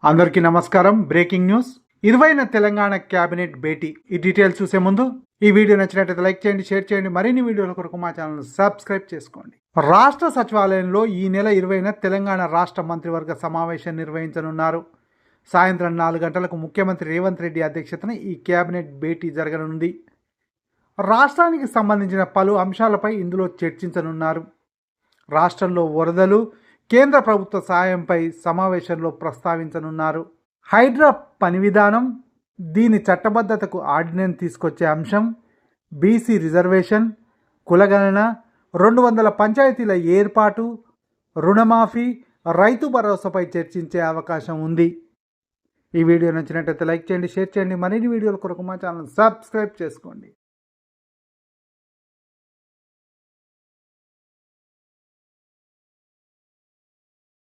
అందరికీ నమస్కారం. Breaking news. 20న తెలంగాణ క్యాబినెట్ భేటీ. ఈ డీటెయిల్స్ చూసే ముందు ఈ వీడియో నచ్చినట్లయితే లైక్ చేయండి, షేర్ చేయండి. మరిన్ని వీడియోల కొరకు మా ఛానల్ సబ్స్క్రైబ్ చేసుకోండి. రాష్ట్ర సచివాలయంలో ఈ నెల 20న తెలంగాణ రాష్ట్ర మంత్రివర్గ సమావేశం నిర్వహించనున్నారు. సాయంత్రం 4 గంటలకు ముఖ్యమంత్రి రేవంత్ రెడ్డి అధ్యక్షతన ఈ క్యాబినెట్ భేటీ జరగనుంది. రాష్ట్రానికి సంబంధించిన పలు అంశాలపై ఇందులో చర్చించనున్నారు. రాష్ట్రంలో వరదలు, కేంద్ర ప్రభుత్వ సాయంపై సమావేశంలో ప్రస్తావించనున్నారు. హైడ్రా పని విధానం, దీని చట్టబద్ధతకు ఆర్డినెన్స్ తీసుకొచ్చే అంశం, బీసీ రిజర్వేషన్, కులగణన, 200 పంచాయతీల ఏర్పాటు, రుణమాఫీ, రైతు భరోసాపై చర్చించే అవకాశం ఉంది. ఈ వీడియో నచ్చినట్లయితే లైక్ చేయండి, షేర్ చేయండి. మరిన్ని వీడియోల కొరకు మా ఛానల్ సబ్స్క్రైబ్ చేసుకోండి.